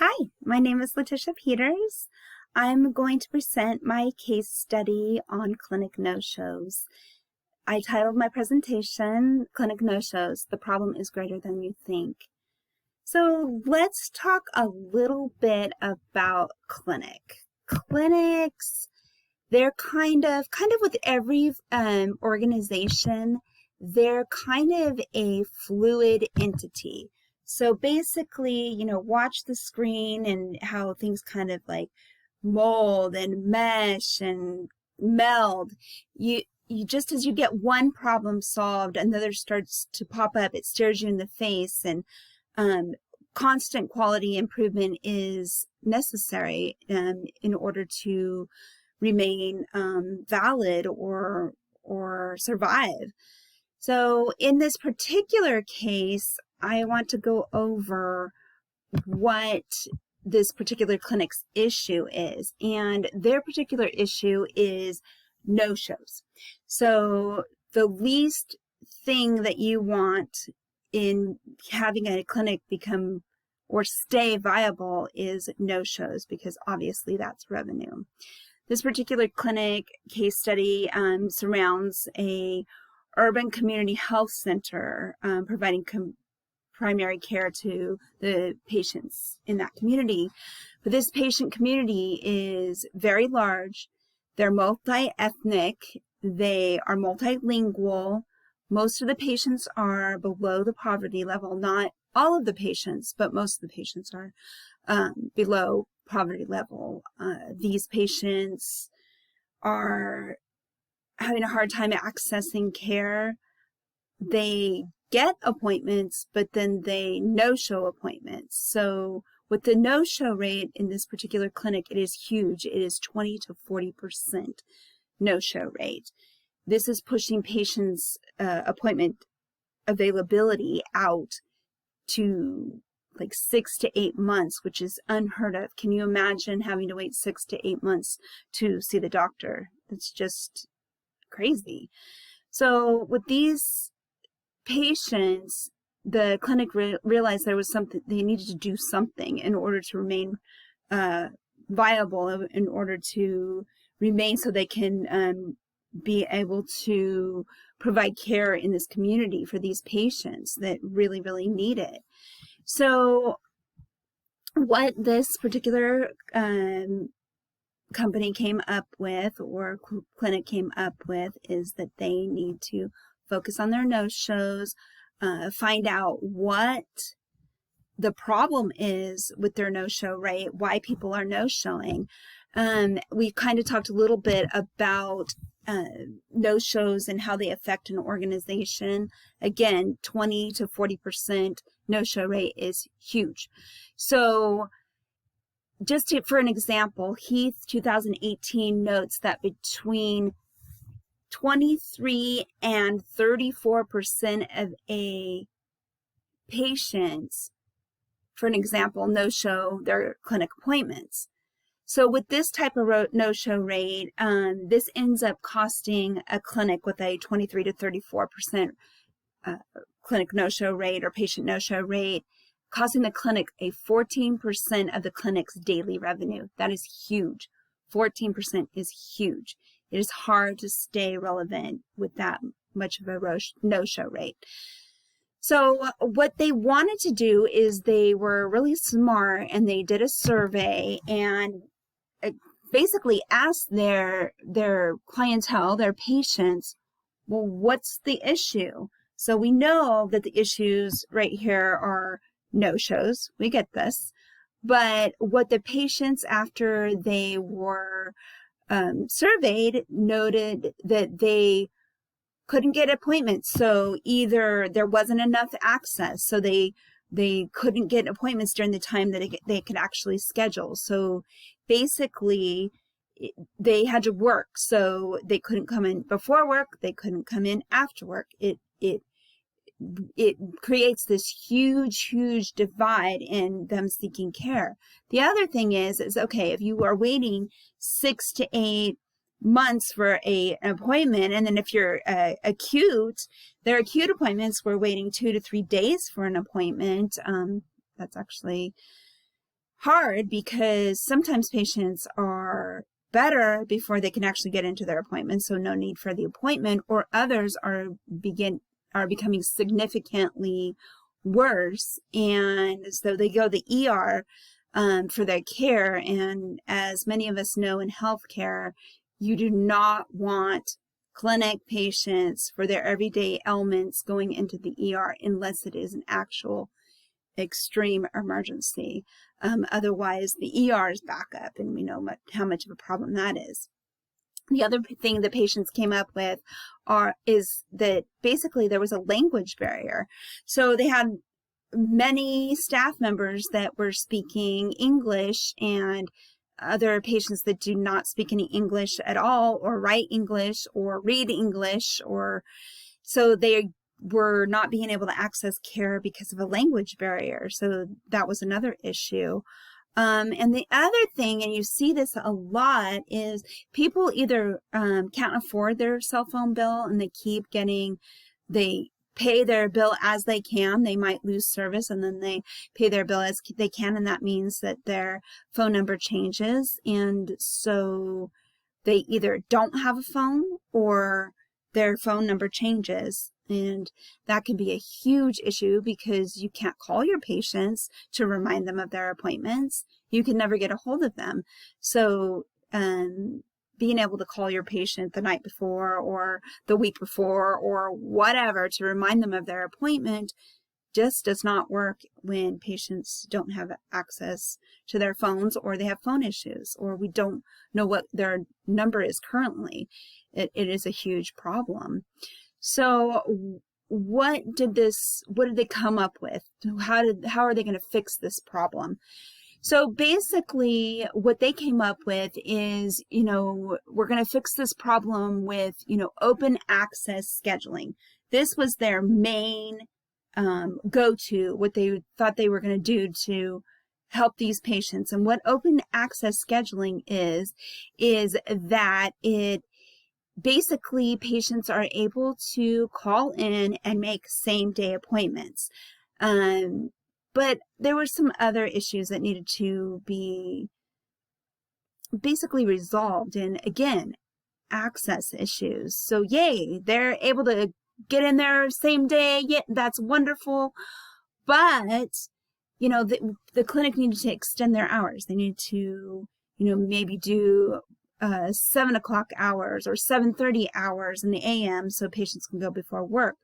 Hi, my name is Laticia Peters. I'm going to present my case study on clinic no-shows. I titled my presentation, Clinic No-Shows, The Problem is Greater Than You Think. So let's talk a little bit about clinics. They're kind of with every organization, they're kind of a fluid entity. So basically, watch the screen and how things kind of like mold and mesh and meld. You just as you get one problem solved, another starts to pop up. It stares you in the face, and constant quality improvement is necessary in order to remain valid or survive. So in this particular case, I want to go over what this particular clinic's issue is. And their particular issue is no-shows. So the least thing that you want in having a clinic become or stay viable is no-shows, because obviously that's revenue. This particular clinic case study surrounds a urban community health center providing primary care to the patients in that community. But this patient community is very large. They're multi-ethnic. They are multilingual. Most of the patients are below the poverty level. Not all of the patients, but most of the patients are below poverty level. These patients are having a hard time accessing care. They get appointments, but then they no-show appointments. So with the no-show rate in this particular clinic, it is huge. It is 20 to 40% no-show rate. This is pushing patients' appointment availability out to like 6 to 8 months, which is unheard of. Can you imagine having to wait 6 to 8 months to see the doctor? It's just crazy. So with these patients, the clinic realized there was something, they needed to do something in order to remain viable, in order to remain so they can be able to provide care in this community for these patients that really, really need it. So what this particular company came up with, or clinic came up with, is that they need to focus on their no-shows, find out what the problem is with their no-show rate, why people are no-showing. We kind of talked a little bit about no-shows and how they affect an organization. Again, 20 to 40% no-show rate is huge. So just for an example, Heath 2018 notes that between 23 and 34% of a patients, for an example, no-show their clinic appointments. So with this type of no-show rate, this ends up costing a clinic with a 23 to 34% clinic no-show rate or patient no-show rate, costing the clinic a 14% of the clinic's daily revenue. That is huge. 14% is huge. It is hard to stay relevant with that much of a no-show rate. So what they wanted to do is they were really smart, and they did a survey and basically asked their clientele, their patients, well, what's the issue? So we know that the issues right here are no-shows. We get this. But what the patients, after they were surveyed, noted that they couldn't get appointments. So either there wasn't enough access, so they couldn't get appointments during the time that they could actually schedule. So basically, they had to work. So they couldn't come in before work. They couldn't come in after work. It creates this huge divide in them seeking care. The other thing is okay, if you are waiting 6 to 8 months for an appointment, and then if you're acute, their acute appointments, we're waiting 2 to 3 days for an appointment. That's actually hard because sometimes patients are better before they can actually get into their appointment, so no need for the appointment, or others are becoming significantly worse, and so they go to the ER for their care. And as many of us know in healthcare, you do not want clinic patients for their everyday ailments going into the ER unless it is an actual extreme emergency. Otherwise, the ER is back up, and we know how much of a problem that is. The other thing that patients came up with is that basically there was a language barrier. So they had many staff members that were speaking English and other patients that do not speak any English at all, or write English or read English, or so they were not being able to access care because of a language barrier. So that was another issue. And the other thing, and you see this a lot, is people either can't afford their cell phone bill and they pay their bill as they can. They might lose service and then they pay their bill as they can, and that means that their phone number changes. And so they either don't have a phone or their phone number changes. And that can be a huge issue because you can't call your patients to remind them of their appointments. You can never get a hold of them. So being able to call your patient the night before or the week before or whatever to remind them of their appointment just does not work when patients don't have access to their phones, or they have phone issues, or we don't know what their number is currently. It is a huge problem. So what did they come up with? How are they going to fix this problem? So basically what they came up with is, we're going to fix this problem with, open access scheduling. This was their main go-to, what they thought they were going to do to help these patients. And what open access scheduling is that it basically patients are able to call in and make same-day appointments. But there were some other issues that needed to be basically resolved. And again, access issues. So yay, they're able to get in there same day. Yeah, that's wonderful. But, the clinic needed to extend their hours. They need to, maybe do 7 o'clock hours or 7:30 hours in the AM so patients can go before work,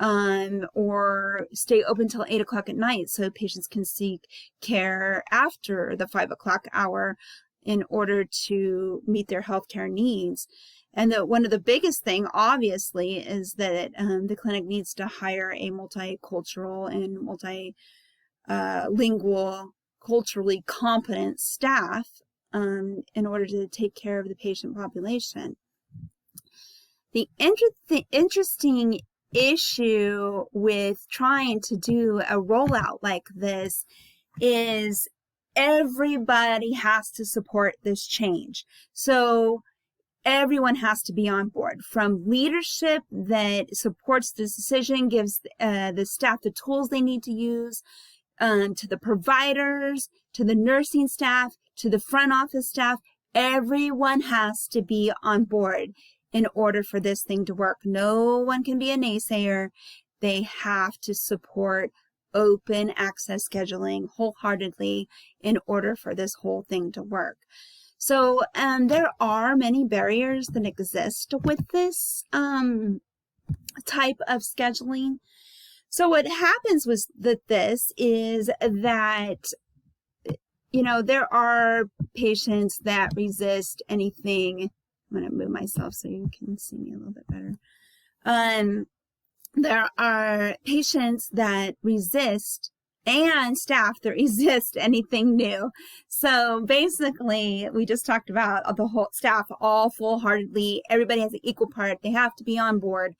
or stay open till 8 o'clock at night so patients can seek care after the 5 o'clock hour in order to meet their healthcare needs. And one of the biggest thing, obviously, is that the clinic needs to hire a multicultural and multilingual, culturally competent staff in order to take care of the patient population. The interesting issue with trying to do a rollout like this is everybody has to support this change. So everyone has to be on board, from leadership that supports this decision, gives the staff the tools they need to use, to the providers, to the nursing staff, to the front office staff. Everyone has to be on board in order for this thing to work. No one can be a naysayer. They have to support open access scheduling wholeheartedly in order for this whole thing to work. So there are many barriers that exist with this type of scheduling. So what happens with this is that, there are patients that resist anything. I'm going to move myself so you can see me a little bit better. There are patients that resist and staff that resist anything new. So basically, we just talked about the whole staff all full-heartedly. Everybody has an equal part. They have to be on board.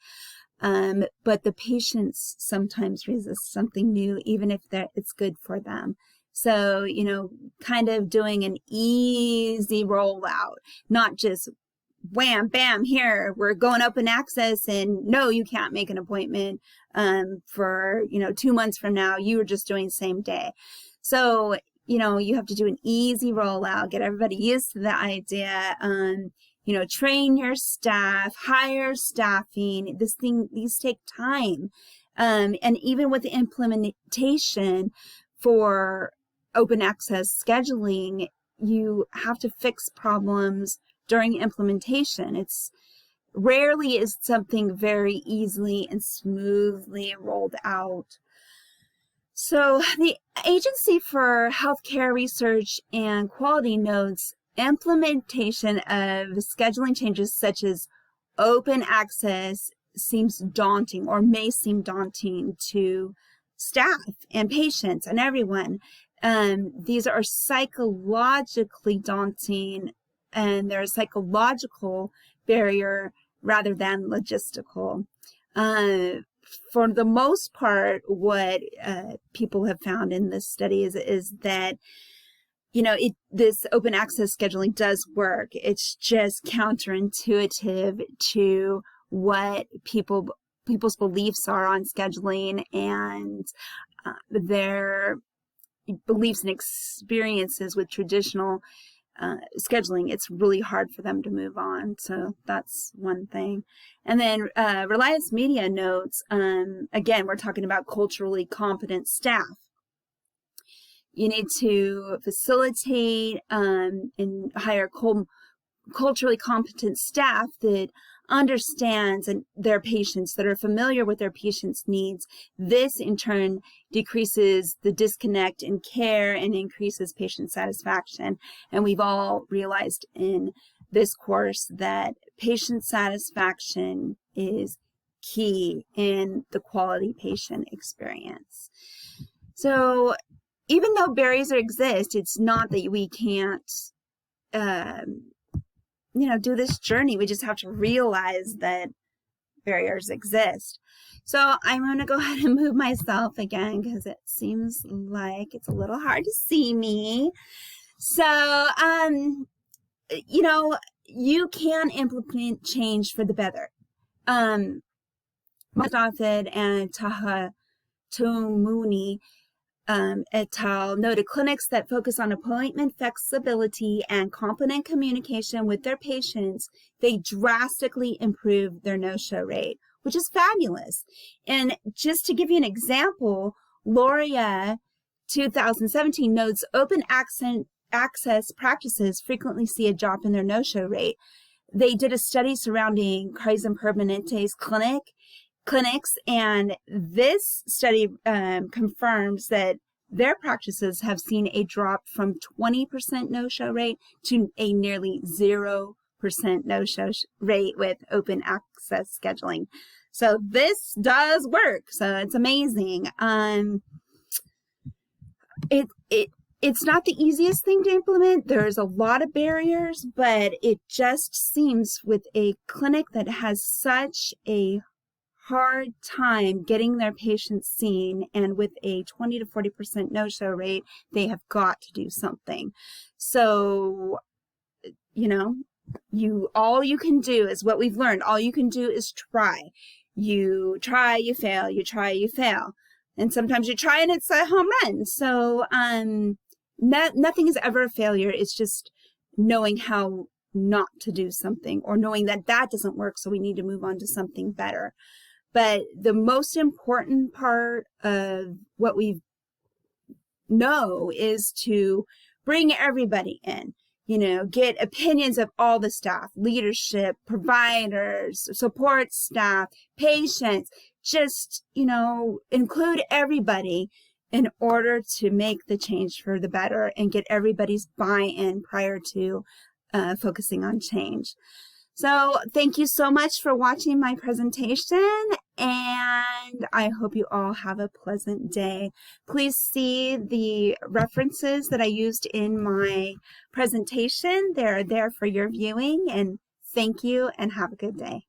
But the patients sometimes resist something new, even if it's good for them. So, kind of doing an easy rollout, not just wham, bam, here, we're going open access and no, you can't make an appointment for, 2 months from now. You were just doing same day. So you have to do an easy rollout, get everybody used to the idea, train your staff, hire staffing. These take time. And even with the implementation for open access scheduling, you have to fix problems during implementation. It's rarely is something very easily and smoothly rolled out. So the Agency for Healthcare Research and Quality notes implementation of scheduling changes such as open access seems daunting, or may seem daunting, to staff and patients and everyone. These are psychologically daunting, and they're a psychological barrier rather than logistical. For the most part, what people have found in this study is that this open access scheduling does work. It's just counterintuitive to what people's beliefs are on scheduling, and their beliefs and experiences with traditional scheduling. It's really hard for them to move on. So that's one thing. And then Reliance Media notes, again, we're talking about culturally competent staff. You need to facilitate and hire culturally competent staff that understands their patients, that are familiar with their patients' needs. This in turn decreases the disconnect in care and increases patient satisfaction. And we've all realized in this course that patient satisfaction is key in the quality patient experience. So even though barriers exist, it's not that we can't do this journey. We just have to realize that barriers exist. So I'm going to go ahead and move myself again because it seems like it's a little hard to see me. So, you can implement change for the better. Moffat and Tomuni et al. Noted clinics that focus on appointment flexibility and competent communication with their patients, they drastically improve their no-show rate, which is fabulous. And just to give you an example, Loria 2017 notes open access practices frequently see a drop in their no-show rate. They did a study surrounding Kaizen Permanente's clinics, and this study confirms that their practices have seen a drop from 20% no-show rate to a nearly 0% no-show rate with open access scheduling. So this does work. So it's amazing. It's not the easiest thing to implement. There's a lot of barriers, but it just seems with a clinic that has such a hard time getting their patients seen, and with a 20 to 40% no-show rate, they have got to do something. So, all you can do is what we've learned. All you can do is try. You try, you fail, you try, you fail. And sometimes you try and it's a home run. So, nothing is ever a failure. It's just knowing how not to do something, or knowing that doesn't work, so we need to move on to something better. But the most important part of what we know is to bring everybody in, get opinions of all the staff, leadership, providers, support staff, patients, just, include everybody in order to make the change for the better and get everybody's buy-in prior to focusing on change. So thank you so much for watching my presentation, and I hope you all have a pleasant day. Please see the references that I used in my presentation. They're there for your viewing, and thank you and have a good day.